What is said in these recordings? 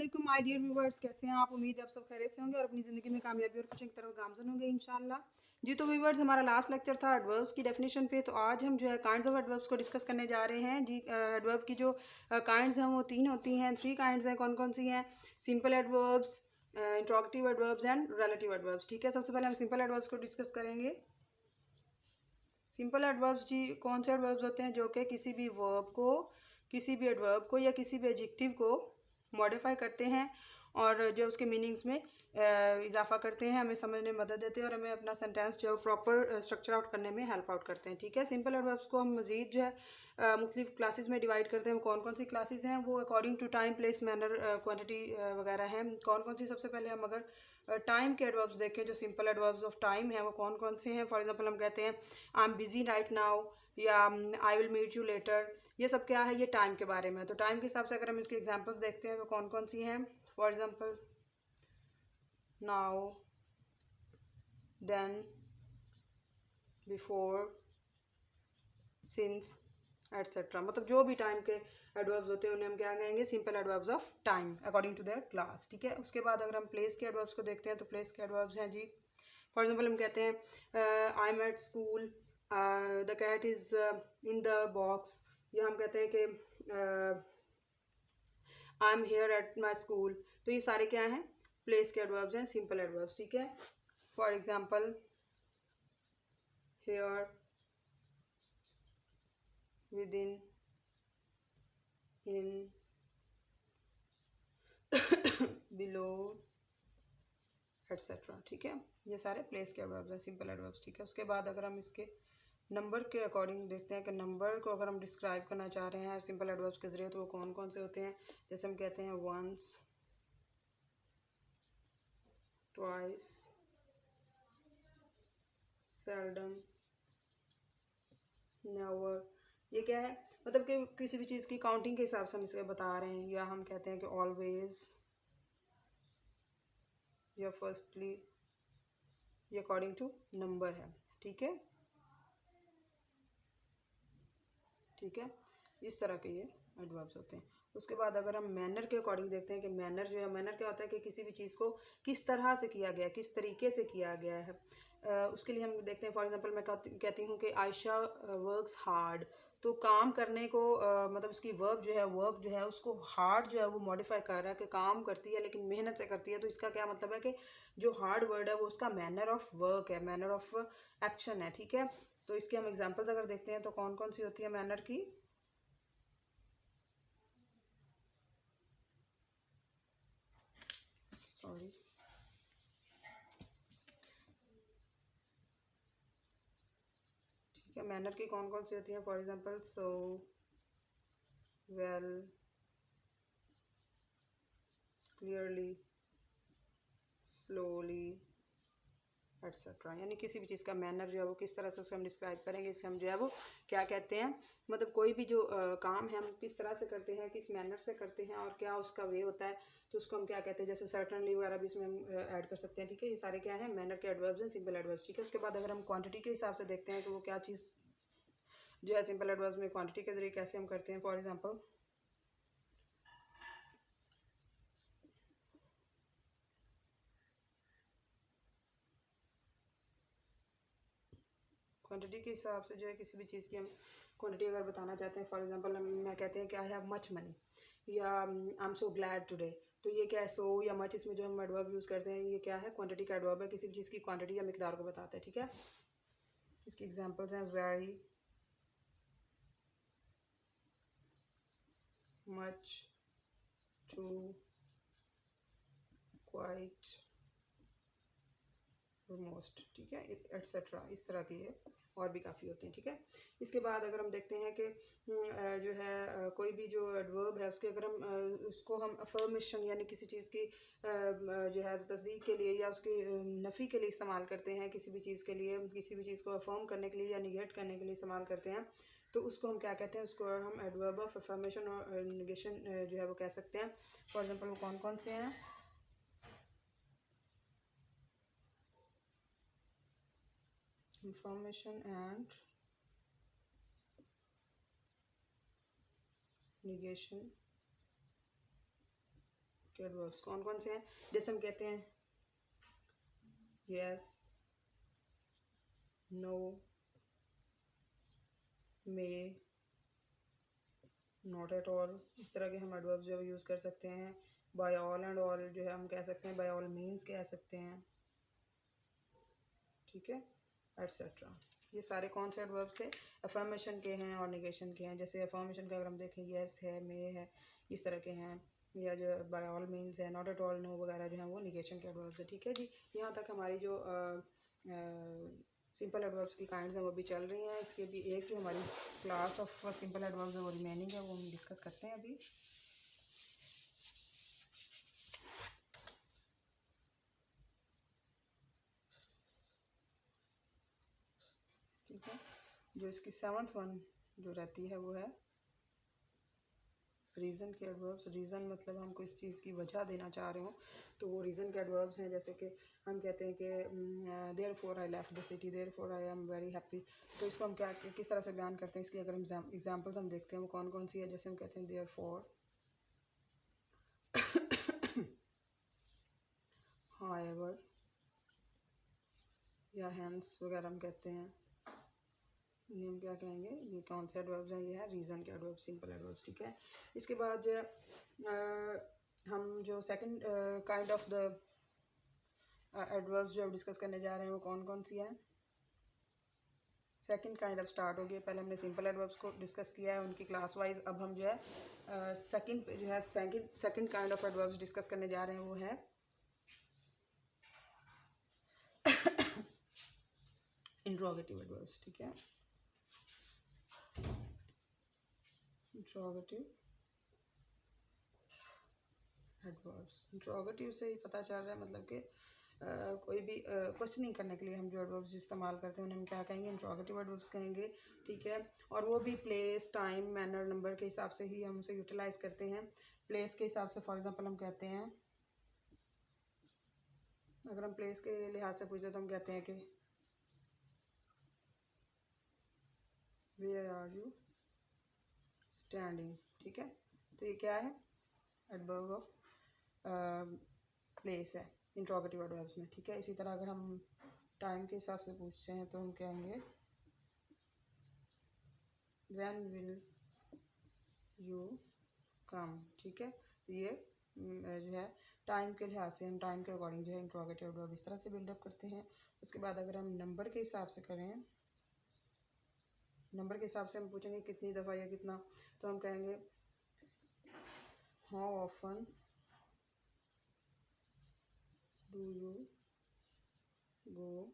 वालेकुम my dear viewers, कैसे हैं आप? उम्मीद है आप सब खैरियत से होंगे और अपनी ज़िंदगी में कामयाबी और खुशी की तरफ गामज़न होंगे इंशाल्लाह। जी तो व्यूवर्स, हमारा लास्ट लेक्चर था एडवर्ब्स की डेफिनेशन पे। तो आज हम जो है काइंड्स ऑफ एडवर्ब्स को डिस्कस करने जा रहे हैं। जी एडवर्ब की जो काइंड्स हैं वो तीन होती हैं, थ्री काइंड्स हैं। कौन कौन सी हैं? Simple adverbs, interrogative adverbs and relative adverbs. ठीक है, सबसे पहले हम सिंपल एडवर्ब्स को डिस्कस करेंगे। सिंपल एडवर्ब्स जी कौन से एडवर्ब्स होते हैं जो कि किसी भी वर्ब को, किसी भी एडवर्ब को या किसी भी एडजेक्टिव को मॉडिफाई करते हैं और जो उसके मीनिंग्स में इजाफा करते हैं, हमें समझने में मदद देते हैं और हमें अपना सेंटेंस जो प्रॉपर स्ट्रक्चर आउट करने में हेल्प आउट करते हैं। ठीक है, सिंपल एडवर्ब्स को हम मज़ीद जो है मुख्तलिफ क्लासेस में डिवाइड करते हैं। कौन कौन सी क्लासेस हैं वो according to time, place, manner, quantity वगैरह हैं। कौन कौन सी? सबसे पहले हम अगर टाइम के एडवर्ब्स देखें, जो सिंपल एडवर्ब्स ऑफ टाइम है वो कौन कौन से हैं। फॉर एग्जांपल हम कहते हैं I am busy right now या I will meet you later. ये सब क्या है? ये टाइम के बारे में है। तो टाइम के हिसाब से अगर हम इसके एग्जांपल्स देखते हैं तो कौन कौन सी हैं? For example now, then, before, since, etcetera. मतलब जो भी टाइम के एडवर्ब्स होते हैं उन्हें हम क्या कहेंगे? Simple adverbs of time according to their class. ठीक है, उसके बाद अगर हम प्लेस के एडवर्ब्स को देखते हैं तो प्लेस के एडवर्ब्स हैं जी। फॉर एग्जांपल हम कहते हैं I am at school, the cat is in the box. या हम कहते हैं कि I am here at my school. तो ये सारे क्या हैं? प्लेस के एडवर्ब्स हैं, सिंपल एडवर्ब्स। ठीक है, for example here, within, below, etcetera. ठीक है, ये सारे प्लेस के एडवर्ब्स हैं, सिंपल एडवर्ब्स। ठीक है, उसके बाद अगर हम इसके नंबर के अकॉर्डिंग देखते हैं कि नंबर को अगर हम डिस्क्राइब करना चाह रहे हैं सिंपल एडवर्ब्स के ज़रिए तो वो कौन कौन से होते हैं। जैसे हम कहते हैं वंस, ट्वाइस, सेल्डम, नेवर। ये क्या है? मतलब कि किसी भी चीज़ की काउंटिंग के हिसाब से हम इसे बता रहे हैं। या हम कहते हैं कि ऑलवेज या फर्स्टली, ये अकॉर्डिंग टू नंबर है। ठीक है, ठीक है, इस तरह के ये एडवर्ब्स होते हैं। उसके बाद अगर हम मैनर के अकॉर्डिंग देखते हैं कि मैनर जो है, मैनर क्या होता है कि किसी भी चीज़ को किस तरह से किया गया है, किस तरीके से किया गया है। उसके लिए हम देखते हैं, फॉर एग्जांपल मैं कहती हूँ कि आयशा वर्क्स हार्ड। तो काम करने को मतलब उसकी वर्ब जो है उसको हार्ड जो है वो मॉडिफाई कर रहा है कि काम करती है लेकिन मेहनत से करती है। तो इसका क्या मतलब है कि जो हार्ड वर्ड है वो उसका मैनर ऑफ वर्क है, मैनर ऑफ एक्शन है। ठीक है, तो इसके हम एग्जांपल्स अगर देखते हैं तो कौन कौन सी होती है मैनर की? सॉरी, ठीक है, मैनर की कौन कौन सी होती हैं? For example so, well, clearly, slowly, etcetera. यानी किसी भी चीज़ का मैनर जो है वो किस तरह से उसको हम डिस्क्राइब करेंगे, इससे हम जो है वो क्या कहते हैं, मतलब कोई भी जो काम है हम किस तरह से करते हैं, किस मैनर से करते हैं और क्या उसका वे होता है, तो उसको हम क्या कहते हैं। जैसे सर्टनली वगैरह भी इसमें हम ऐड कर सकते हैं। ठीक है, ये सारे क्या है? मैनर के एडवर्ब्स हैं, सिंपल एडवर्ब्स। ठीक है, उसके बाद अगर हम क्वांटिटी के हिसाब से देखते हैं तो वो क्या चीज़ जो है सिंपल एडवर्ब्स में क्वांटिटी के जरिए कैसे हम करते हैं। फॉर एग्जांपल क्वांटिटी के हिसाब से जो है किसी भी चीज़ की हम क्वांटिटी अगर बताना चाहते हैं, फॉर एग्जांपल मैं कहते हैं कि आई हैव मच मनी या I am so glad today. तो ये क्या है? सो या मच, इसमें जो हम एडवर्ब यूज़ करते हैं ये क्या है? क्वांटिटी का एडवर्ब है, किसी भी चीज़ की क्वांटिटी या मिकदार को बताता है। ठीक है, इसकी एग्जांपल्स हैं very, much, too, quite, most. ठीक है, एट्सेट्रा। इस तरह की ये और भी काफ़ी होते हैं। ठीक है, इसके बाद अगर हम देखते हैं कि जो है कोई भी जो एडवर्ब है उसके अगर हम उसको हम अफर्मेशन यानी किसी चीज़ की जो है तस्दीक के लिए या उसकी नफ़ी के लिए इस्तेमाल करते हैं, किसी भी चीज़ के लिए, किसी भी चीज़ को अफर्म करने के लिए या निगेट करने के लिए इस्तेमाल करते हैं, तो उसको हम क्या कहते हैं? उसको हम एडवर्ब ऑफ अफर्मेशन और निगेशन जो है वो कह सकते हैं। फॉर एग्जाम्पल वो कौन कौन से हैं? इंफॉर्मेशन एंड negation के एडवर्ब्स कौन कौन से हैं? जैसे हम कहते हैं yes, no, may, not at all, इस तरह के हम एडवर्ब्स जो यूज़ कर सकते हैं। बाय ऑल एंड ऑल जो है हम कह सकते हैं, बाय ऑल मीन्स कह सकते हैं, ठीक है, एट्सेट्रा। ये सारे कौन से एडवर्ब्स थे? अफर्मेशन के हैं और निगेशन के हैं। जैसे अफर्मेशन का अगर हम देखें यस है, मे है, इस तरह के हैं, या जो बाय ऑल मीन्स है, नॉट एट ऑल, नो वगैरह जो हैं वो निगेशन के एडवर्ब्स है, ठीक है जी। यहाँ तक हमारी जो सिंपल एडवर्ब्स की काइंड्स हैं वो भी चल रही हैं। इसके भी एक जो हमारी क्लास ऑफ सिंपल एडवर्ब्स है वो रिमेनिंग है, वो हम डिस्कस करते हैं अभी। ठीक है, जो इसकी 7th वन जो रहती है वो है रीज़न के एडवर्ब्स। रीज़न मतलब हम कोई चीज़ की वजह देना चाह रहे हो तो वो रीज़न के एडवर्ब्स हैं। जैसे कि हम कहते हैं कि therefore I left the city, therefore I am very happy, तो इसको हम क्या किस तरह से बयान करते हैं? इसकी अगर हम एग्जाम्पल्स हम देखते हैं वो कौन कौन सी है। जैसे हम कहते हैं देयर फोर, हाउएवर या हैंस वगैरह हम कहते हैं, इन्हें हम क्या कहेंगे? ये कौन से एडवर्ब्स हैं? ये है रीज़न के एडवर्ब्स, सिंपल एडवर्ब्स, ठीक है। इसके बाद जो है हम जो second kind of the adverbs जो डिस्कस करने जा रहे हैं वो कौन कौन सी हैं? सेकंड काइंड ऑफ स्टार्ट हो गई। पहले हमने सिंपल एडवर्ब्स को डिस्कस किया है उनकी क्लास वाइज। अब हम जो है second kind of adverbs discuss करने जा रहे हैं, वो है इंट्रोगेटिव एडवर्ब्स, ठीक है। इंट्रोगेटिव एडवर्ब्स, इंट्रोगेटिव से ही पता चल रहा है मतलब कि कोई भी क्वेश्चनिंग करने के लिए हम जो एडवर्ब्स इस्तेमाल करते हैं उन्हें हम क्या कहेंगे? इंट्रोगेटिव एडवर्ब्स कहेंगे, ठीक है। और वो भी प्लेस, टाइम, मैनर, नंबर के हिसाब से ही हम उसे यूटिलाइज करते हैं। प्लेस के हिसाब से फॉर एग्जांपल हम कहते हैं, अगर हम प्लेस के लिहाज से पूछते तो हम कहते हैं कि वेयर आर यू स्टैंडिंग, ठीक है। तो ये क्या है? एडवर्ब ऑफ प्लेस है इंट्रोगेटिव एडवर्ब्स में, ठीक है। इसी तरह अगर हम टाइम के हिसाब से पूछते हैं तो हम कहेंगे व्हेन विल यू कम, ठीक है। तो ये जो है टाइम के लिहाज से हम टाइम के अकॉर्डिंग जो है इंट्रोगेटिव एडवर्ब इस तरह से बिल्डअप करते हैं। उसके बाद अगर हम नंबर के हिसाब से करें, नंबर के हिसाब से हम पूछेंगे कितनी दफ़ा या कितना, तो हम कहेंगे how often do you go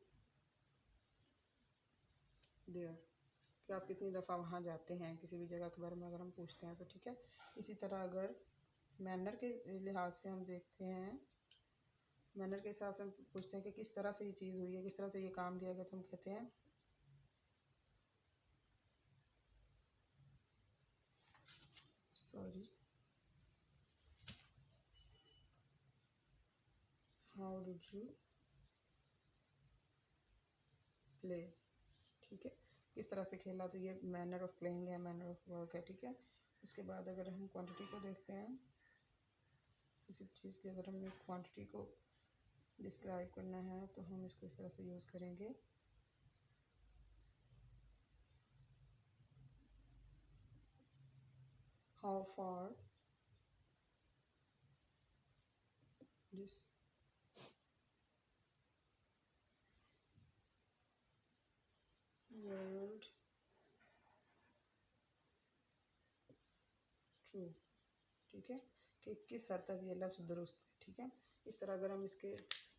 there, कि आप कितनी दफ़ा वहाँ जाते हैं, किसी भी जगह के बारे में अगर हम पूछते हैं तो, ठीक है। इसी तरह अगर मैनर के लिहाज से हम देखते हैं, मैनर के हिसाब से हम पूछते हैं कि किस तरह से ये चीज़ हुई है, किस तरह से ये काम किया गया, तो हम कहते हैं sorry how did you play, ठीक है। किस तरह से खेला, तो ये मैनर ऑफ प्लेइंग है, मैनर ऑफ वर्क है, ठीक है। उसके बाद अगर हम क्वांटिटी को देखते हैं, किसी चीज़ की अगर हमें क्वांटिटी को डिस्क्राइब करना है तो हम इसको इस तरह से यूज़ करेंगे, how far this world true, ठीक है, कि किस हद तक ये लफ्ज़ दुरुस्त है, ठीक है। इस तरह अगर हम इसके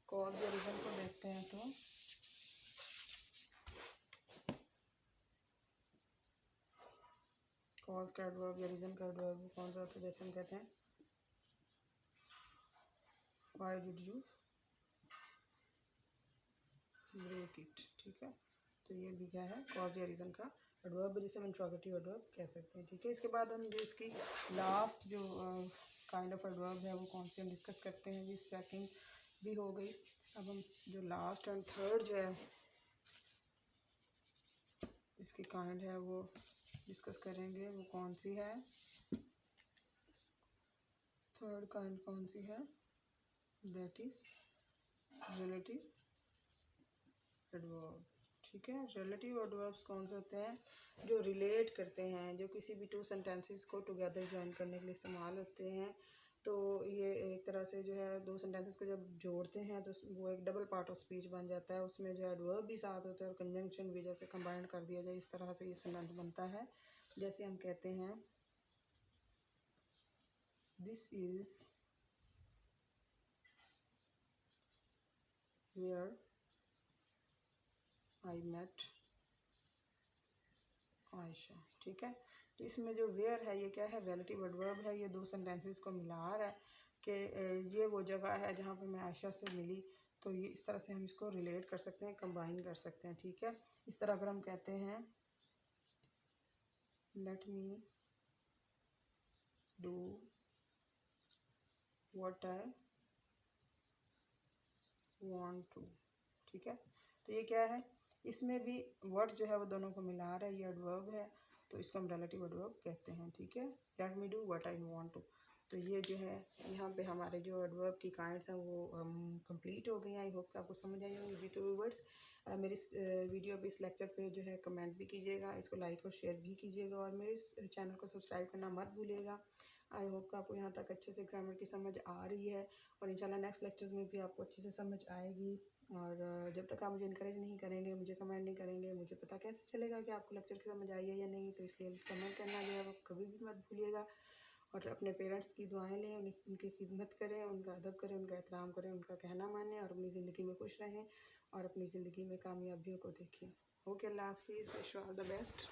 कॉज या रीज़न को देखते हैं तो कॉज का एडवर्ब या रीज़न का एडवर्ब कौन सा होता है? जैसे हम कहते हैं why did you break it, ठीक है। तो ये भी क्या है? कॉज या रीज़न का एडवर्ब, जिसे हम इंट्रोगेटिव एडवर्ब कह सकते हैं, ठीक है। इसके बाद हम जो इसकी लास्ट जो काइंड ऑफ एडवर्ब है वो कौन सी हम डिस्कस करते हैं जी? सेकंड भी हो गई। अब हम जो लास्ट एंड थर्ड जो है इसकी काइंड है वो डिस्कस करेंगे, वो कौन सी है? थर्ड काइंड कौन सी है? That is relative adverb. ठीक है, रिलेटिव एडवर्ब्स कौन से होते हैं? जो रिलेट करते हैं, जो किसी भी टू सेंटेंसेस को टुगेदर ज्वाइन करने के लिए इस्तेमाल होते हैं। तो ये एक तरह से जो है दो सेंटेंसेस को जब जोड़ते हैं तो वो एक डबल पार्ट ऑफ स्पीच बन जाता है। उसमें जो एडवर्ब भी साथ होता है और कंजंक्शन भी, जैसे कंबाइंड कर दिया जाए, इस तरह से ये सेंटेंस बनता है। जैसे हम कहते हैं this is where I met Ayesha. ठीक है, तो इसमें जो वेयर है ये क्या है? रिलेटिव एडवर्ब है। ये दो सेंटेंसेस को मिला रहा है कि ये वो जगह है जहाँ पे मैं आयशा से मिली। तो ये इस तरह से हम इसको रिलेट कर सकते हैं, कंबाइन कर सकते हैं। ठीक है, इस तरह अगर हम कहते हैं let me do what I want to. ठीक है, तो ये क्या है? इसमें भी वर्ड जो है वो दोनों को मिला रहा है, ये एडवर्ब है, तो इसको हम रिलेटिव एडवर्ब कहते हैं। ठीक है, let me do what I want to. तो ये जो है यहाँ पे हमारे जो एडवर्ब की काइंड्स हैं वो कंप्लीट हो गई हैं। आई होप कि आपको समझ आई होंगी विद वर्ड्स। मेरी इस वीडियो पे, इस लेक्चर पे जो है कमेंट भी कीजिएगा, इसको लाइक और शेयर भी कीजिएगा, और मेरे इस चैनल को सब्सक्राइब करना मत भूलिएगा। आई होप कि आपको यहाँ तक अच्छे से ग्रामर की समझ आ रही है, और इंशाल्लाह नेक्स्ट लेक्चर्स में भी आपको अच्छे से समझ आएगी। और जब तक आप मुझे इनकरेज नहीं करेंगे, मुझे कमेंट नहीं करेंगे, मुझे पता कैसे चलेगा कि आपको लेक्चर की समझ आई है या नहीं। तो इसलिए कमेंट करना जो है वो कभी भी मत भूलिएगा। और अपने पेरेंट्स की दुआएं लें, उनकी खिदमत करें, उनका अदब करें, उनका एहतराम करें, उनका कहना मानें, और अपनी ज़िंदगी में खुश रहें और अपनी ज़िंदगी में कामयाबियों को देखें। ओके, अल्लाह हाफिज़, wish you all the best.